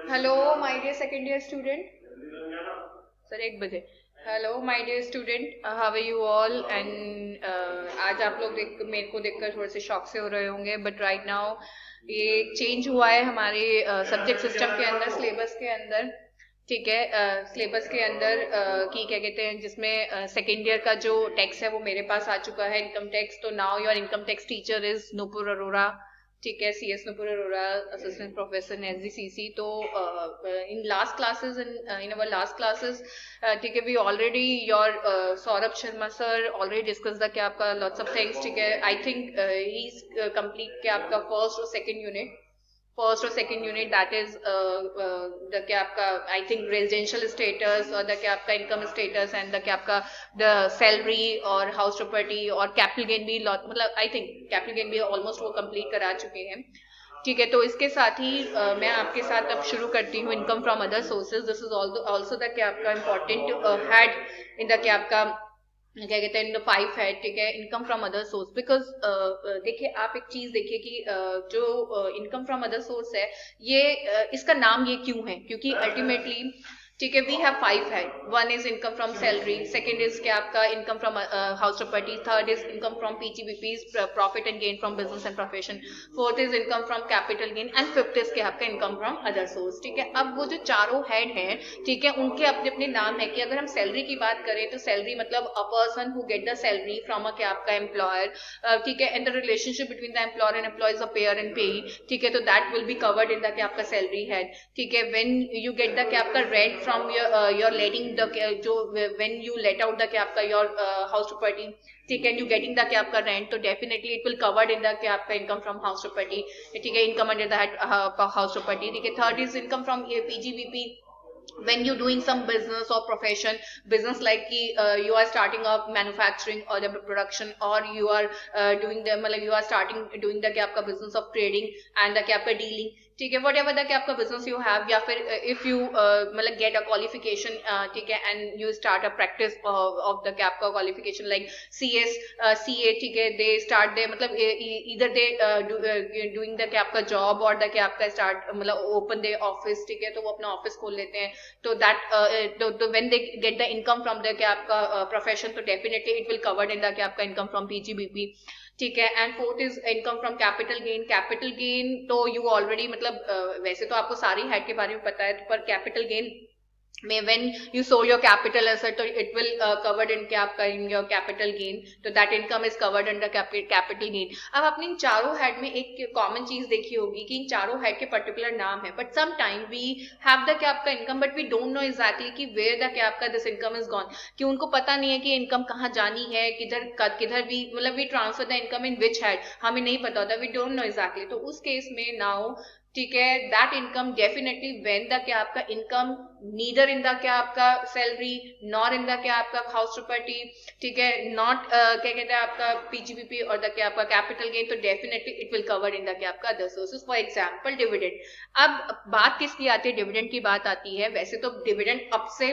Hello, my dear second year student. Sir 1 बजे. Hello my dear student, how are you all? And आज आप लोग मेरे को देखकर थोड़े से शॉक से हो रहे होंगे, बट राइट नाउ ये चेंज हुआ है हमारे सब्जेक्ट सिस्टम के अंदर, सिलेबस के अंदर. ठीक है, सिलेबस के अंदर की क्या कहते हैं, जिसमें सेकेंड ईयर का जो टैक्स है वो मेरे पास आ चुका है, इनकम टैक्स. तो now your income tax teacher is Nupur Arora. ठीक है, C S Nupur Arora, assistant professor in SGCC. तो in last classes, in our last classes, ठीक है, we already your Saurabh Sharma sir already discuss the क्या आपका लॉट्स ऑफ थिंग्स. ठीक है, I think he is complete क्या आपका फर्स्ट और second unit, that is the क्या आपका आई थिंक रेजिडेंशियल स्टेटस, और द क्या आपका इनकम स्टेटस, एंड द क्या आपका द सैलरी और हाउस प्रॉपर्टी और कैपिटल गेन भी मतलब आई थिंक कैपिटल गेन भी ऑलमोस्ट वो कंप्लीट करा चुके हैं. ठीक है, तो इसके साथ ही मैं आपके साथ अब शुरू करती हूँ income from other sources. This is also the क्या आपका इम्पोर्टेंट हैड इन द क्या आपका क्या कहते हैं इन द 5 है. ठीक है, income from other source. Because देखिए, आप एक चीज देखिए कि जो इनकम फ्रॉम अदर सोर्स है, ये इसका नाम ये क्यों है, क्योंकि अल्टीमेटली ठीक है वी हैव 5 है. One is income from salary, second is क्या आपका income from house property, third is income from PGBP, profit and gain from business and profession, fourth is income from capital gain, and fifth is क्या आपका income from other source. ठीक है, अब वो जो चारों हेड हैं, ठीक है, उनके अपने अपने नाम है. कि अगर हम सैलरी की बात करें तो सैलरी मतलब a person who get the salary from a क्या आपका एम्प्लॉयर. ठीक है, and the relationship between the employer and employ is a payer and payee. ठीक है, तो that will be covered in the क्या आपका सैलरी हेड. ठीक है, व्हेन यू गेट द क्या आपका rent from your letting the जो when you let out the क्या आपका योर हाउस प्रॉपर्टी. ठीक है, यू गेटिंग द क्या आपका रेंट, तो definitely it will covered in the क्या आपका इनकम फ्रॉम हाउस प्रॉपर्टी. ठीक है, income under the house property. ठीक है, third is income from PGBP when you doing some business or profession, business like ki, you are starting up manufacturing or the production, or you are doing the मतलब you are starting doing the क्या आपका business of trading and the क्या आपका dealing. ठीक है, what ever the क्या आपका business you have, या फिर इफ यू मतलब गेट अ क्वालिफिकेशन. ठीक है, and you start a practice of the क्या आपका क्वालिफिकेशन लाइक सी ए. ठीक है, दे स्टार्ट दे मतलब इधर दे डूइंग द क्या आपका जॉब, और द क्या आपका स्टार्ट मतलब ओपन दे ऑफिस. ठीक है, तो वो अपना ऑफिस खोल लेते हैं. तो that when they get the income from the क्या आपका प्रोफेशन, तो definitely it will covered in the क्या आपका इनकम फ्रॉम पीजीबीपी. ठीक है, and fourth is income from capital gain. Capital gain तो यू ऑलरेडी मतलब वैसे तो आपको सारी हेड के बारे में पता है, पर कैपिटल गेन में when you sold your capital asset, तो it will covered in क्या आपका in your capital gain, तो that income is covered under capital gain. अब आपने इन चारों हेड में एक कॉमन चीज देखी होगी कि इन चारों हेड के पर्टिकुलर नाम है, but some time we have the क्या आपका income, but we don't know exactly कि वेयर द क्या आपका दिस इनकम इज गॉन. कि उनको पता नहीं है कि इनकम कहाँ जानी है, किधर भी मतलब we transfer the income in which head, हमें नहीं पता होता, वी डोंट नो एग्जैक्टली. तो उस केस में नाउ ठीक है, that income definitely when the क्या आपका इनकम नीदर इन द क्या आपका सैलरी, नॉर इन द क्या आपका हाउस प्रॉपर्टी. ठीक है, नॉट क्या कहते हैं आपका पीजीबीपी और द क्या आपका कैपिटल गेन, तो definitely it will cover in the क्या आपका other sources. For example dividend. अब बात किसकी आती है, डिविडेंड की बात आती है. वैसे तो डिविडेंड अब से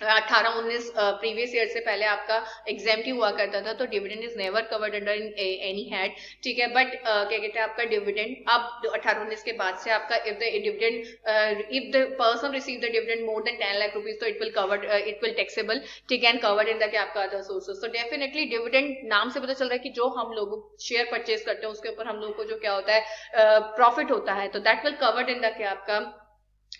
18-19 प्रीवियस ईयर से पहले आपका एग्जाम की हुआ करता था, तो dividend is never covered under in any head. ठीक है, बट क्या कहते हैं आपका डिविडेंड अब 18-19 के बाद से आपका if the dividend if the person receive the dividend more than 10 lakh rupees, तो it will covered, it will taxable. ठीक है, एंड कवर्ड इन द क्या आपका अदर सोर्सेज. तो डेफिनेटली डिविडेंड नाम से पता चल रहा है कि जो हम लोग शेयर परचेज करते हैं उसके ऊपर हम लोग को जो क्या होता है प्रॉफिट होता है, तो that will covered in the क्या आपका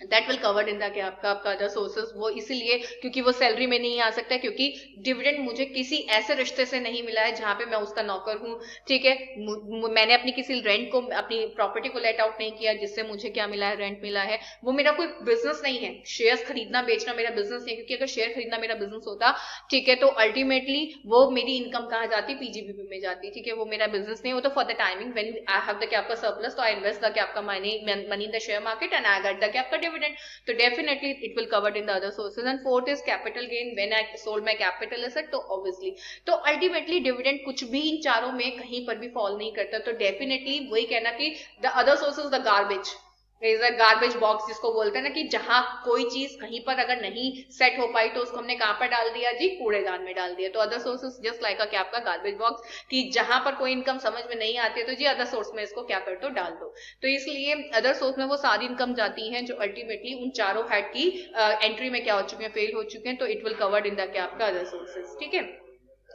that will covered in the क्या आपका अदर सोर्सेज. वो इसीलिए क्योंकि वो सैलरी में नहीं आ सकता है, क्योंकि डिविडेंड मुझे किसी ऐसे रिश्ते से नहीं मिला है जहां पे मैं उसका नौकर हूं. ठीक है, मैंने अपनी किसी रेंट को, अपनी प्रॉपर्टी को लेट आउट नहीं किया जिससे मुझे क्या मिला है, रेंट मिला है. वो मेरा कोई बिजनेस नहीं है, शेयर्स खरीदना बेचना मेरा बिजनेस नहीं है, क्योंकि अगर शेयर खरीदना मेरा बिजनेस होता, ठीक है, तो अल्टीमेटली वो मेरी इनकम कहाँ जाती, पीजीबीपी में जाती. ठीक है, वो मेरा बिजनेस नहीं होता. For the timing when I have the क्या आपका सरप्लस, तो आई इन्वेस्ट द क्या आपका money in the share market and I get the क्या आपका डिविडेंड. तो definitely it will covered in the other sources. And fourth is capital gain when I sold my capital asset. तो obviously तो ultimately dividend कुछ भी इन चारों में कहीं पर भी फॉल नहीं करता. तो डेफिनेटली वही कहना कि the other sources the garbage. Is a garbage box जिसको बोलते हैं ना, कि जहां कोई चीज कहीं पर अगर नहीं सेट हो पाई तो उसको हमने कहां पर डाल दिया जी, कूड़ेदान में डाल दिया। तो अदर सोर्सेस जस्ट लाइक क्या आपका गार्बेज बॉक्स, कि जहां पर कोई इनकम समझ में नहीं आती है तो जी अदर सोर्स में इसको क्या कर दो, डाल दो। तो इसलिए अदर सोर्स में वो सारी इनकम जाती है जो अल्टीमेटली उन चारों हेड की एंट्री में क्या हो चुके हैं, फेल हो चुके हैं। तो it will covered in the क्या आपका अदर सोर्सेज, ठीक है।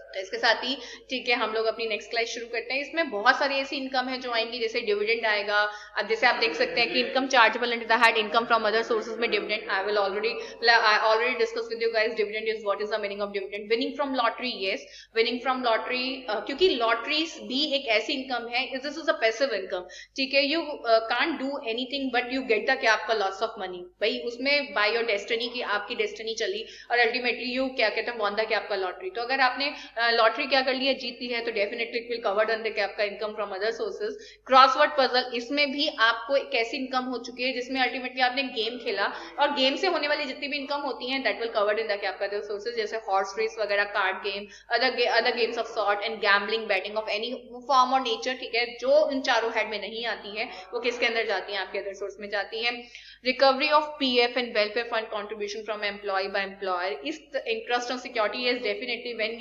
तो इसके साथ ही ठीक है हम लोग अपनी नेक्स्ट क्लास शुरू करते हैं। इसमें बहुत सारी ऐसी इनकम है जो आएंगी, जैसे डिविडेंड आएगा। अब जैसे आप देख सकते हैं कि income chargeable under the head income from other sources में dividend, I already discuss with you guys dividend is what is the meaning of dividend. Winning from lottery, yes winning from lottery, क्योंकि lotteries भी एक ऐसी income है, this is a passive income, ठीक है। You can't do anything but you get the क्या आपका loss of money, भाई उसमें बाय योर डेस्टिनी की आपकी डेस्टिनी चली और अल्टीमेटली यू क्या कहते हैं वॉन द क्या आपका लॉटरी। तो अगर आपने लॉटरी क्या कर लिया, जीती है, तो definitely it will covered under क्या आपका income from other sources. Crossword puzzle, इसमें भी आपको एक ऐसी इनकम हो चुकी है जिसमें अल्टीमेटली आपने गेम खेला और गेम से होने वाली जितनी भी इनकम होती है that will covered in the क्या आपका अदर सोर्सेज, जैसे हॉर्स रेस वगैरह, card game, other games of sort and gambling, batting of any form और नेचर, ठीक है। जो इन चारों हेड में नहीं आती है वो किसके अंदर जाती है, आपके अदर सोर्स में जाती है। Recovery of PF and welfare fund contribution from employee by employer is the interest on security is definitely when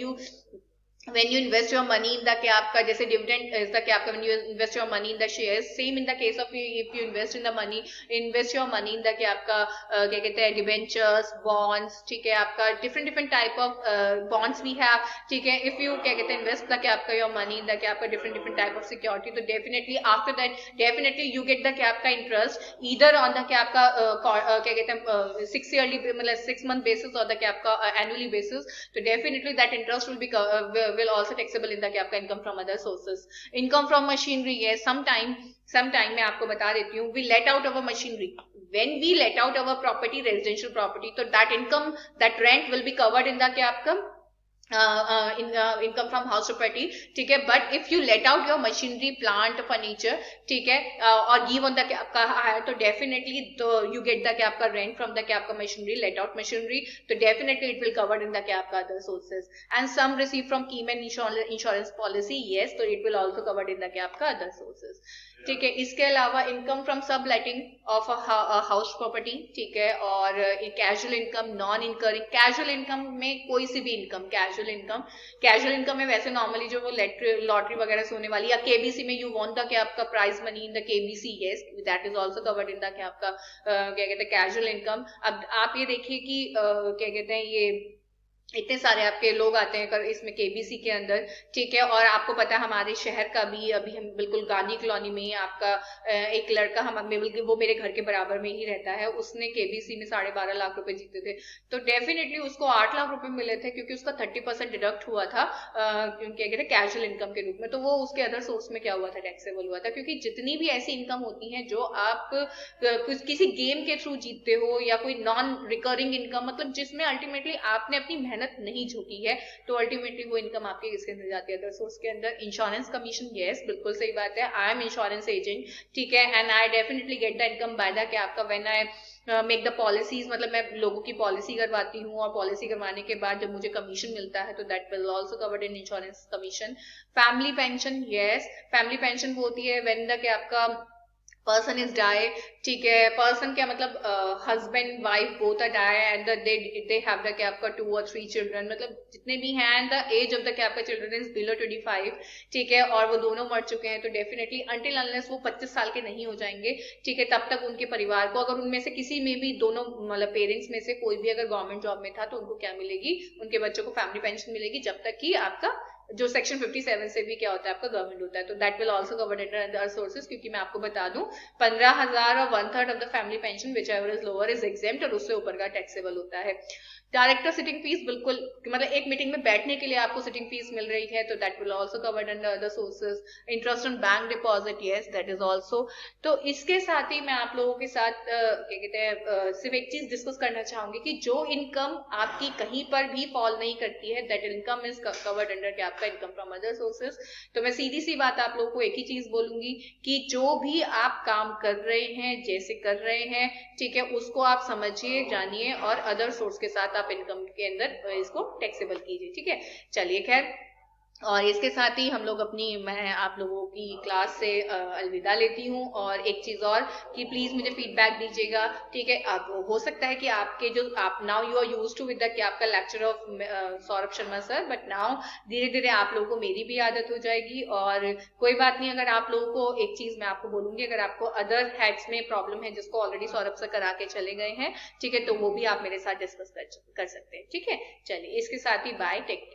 you invest your money in the क्या आपका जैसे dividend is the क्या आपका when you invest your money in the shares, same in the case of if you invest in the money, invest your money in the क्या आपका क्या कहते हैं debentures, bonds, ठीक है। आपका different type of bonds we have, ठीक है। if you क्या कहते हैं invest the क्या आपका your money in the क्या आपका different type of security, तो definitely after that definitely you get the क्या आपका interest either on the क्या आपका क्या कहते हैं 6 yearly मतलब 6 month basis और the क्या आपका annually basis, तो definitely that interest will be will also taxable in the क्या आपका income from other sources. Income from machinery, yes sometime मैं आपको बता देती हूँ, we let out our machinery, when we let out our property, residential property, तो that income, that rent will be covered in the क्या आपका income from house property, ठीक है। But if you let out your machinery, plant, furniture, ठीक है, और give on the क्या आपका है, तो डेफिनेटली तो यू गेट द क्या आपका रेंट फ्रॉम द क्या आपका मशीनरी, लेट आउट मशीनरी, तो definitely it will covered in the क्या आपका other sources. And sum receive from keyman insurance policy, yes, तो it will also covered in the क्या आपका अदर सोर्सेज, ठीक है। इसके अलावा इनकम फ्रॉम सब लेटिंग ऑफ हाउस प्रॉपर्टी, ठीक है। और casual income, non incurring, casual income में कोई सी भी इनकम, कैजुअल इनकम में वैसे नॉर्मली जो वो लॉटरी वगैरह से होने वाली, या केबीसी में यू वांट द क्या आपका prize money in the KBC, yes that is also covered in the क्या आपका क्या कहते हैं कैजुअल इनकम। अब आप ये देखिए कि क्या कहते हैं ये इतने सारे आपके लोग आते हैं इसमें केबीसी के अंदर, ठीक है। और आपको पता है हमारे शहर का भी अभी हम बिल्कुल गांधी कॉलोनी में ही आपका एक लड़का हम वो मेरे घर के बराबर में ही रहता है, उसने केबीसी में 12.5 लाख रुपए जीते थे। तो डेफिनेटली उसको 8 लाख रुपए मिले थे क्योंकि उसका 30% डिडक्ट हुआ था क्या कहते हैं कैजुअल इनकम के रूप में। तो वो उसके अदर सोर्स में क्या हुआ था, टैक्सेबल हुआ था। क्योंकि जितनी भी ऐसी इनकम होती है जो आप किसी गेम के थ्रू जीतते हो, या कोई नॉन रिकरिंग इनकम, मतलब जिसमें अल्टीमेटली आपने अपनी मेहनत नहीं झोंकी है, तो अल्टीमेटली वो इनकम आपके किसके अंदर जाती है, अदर सोर्स के अंदर। इंश्योरेंस कमीशन, यस बिल्कुल सही बात है, आई एम इंश्योरेंस एजेंट, ठीक है। And I definitely get the income by the क्या आपका when I make the policies, मतलब मैं लोगों की पॉलिसी करवाती हूँ और पॉलिसी करवाने के बाद जब मुझे कमीशन मिलता है तो that will also covered in insurance commission. Family pension, yes family pension वो होती है व्हेन द क्या आपका पर्सन इज डाई, ठीक है। पर्सन क्या मतलब husband wife both are die and they have the क्या आपका 2 or 3 चिल्ड्रन, मतलब जितने भी हैं and the age of the क्या आपका चिल्ड्रन इज बिलो 25, ठीक है। और वो दोनों मर चुके हैं, तो डेफिनेटली अंटिल अनलेस वो 25 साल के नहीं हो जाएंगे, ठीक है, तब तक उनके परिवार को, अगर उनमें से किसी में भी दोनों मतलब पेरेंट्स में से कोई भी अगर गवर्नमेंट जॉब में था तो उनको क्या मिलेगी, उनके बच्चों को फैमिली पेंशन मिलेगी, जब तक कि आपका जो सेक्शन 57 से भी क्या होता है आपका गवर्नमेंट होता है। तो that will also covered under other sources, क्योंकि मैं आपको बता दूं 15,000 और 1/3 of the family pension which ever is lower is exempt, और उससे ऊपर का टैक्सेबल होता है। डायरेक्टर सिटिंग फीस, बिल्कुल मतलब एक मीटिंग में बैठने के लिए आपको सिटिंग फीस मिल रही है, तो that will also covered under other sources. Interest on bank deposit, yes that is also. तो इसके साथ ही मैं आप लोगों के साथ क्या कहते हैं सिर्फ एक चीज डिस्कस करना चाहूंगी कि जो इनकम आपकी कहीं पर भी फॉल नहीं करती है, that income is covered under क्या आपका इनकम फ्रॉम अदर सोर्सेज। तो मैं सीधी सी बात आप लोगों को एक ही चीज बोलूंगी कि जो भी आप काम कर रहे हैं, जैसे कर रहे हैं, ठीक है, उसको आप समझिए, जानिए और अदर सोर्स के साथ आप इनकम के अंदर इसको टैक्सेबल कीजिए, ठीक है। चलिए खैर और इसके साथ ही हम लोग मैं आप लोगों की क्लास से अलविदा लेती हूँ। और एक चीज और कि प्लीज मुझे फीडबैक दीजिएगा, ठीक है। अब हो सकता है कि आपके जो आप now you are use to with the कि आपका lecture of Saurabh Sharma sir, but now धीरे धीरे आप लोगों को मेरी भी आदत हो जाएगी। और कोई बात नहीं, अगर आप लोगों को एक चीज मैं आपको बोलूंगी, अगर आपको अदर हेड्स में प्रॉब्लम है जिसको ऑलरेडी सौरभ सर करा के चले गए हैं, ठीक है, तो वो भी आप मेरे साथ डिस्कस कर सकते हैं, ठीक है। चलिए इसके साथ ही बाय, टेक केयर।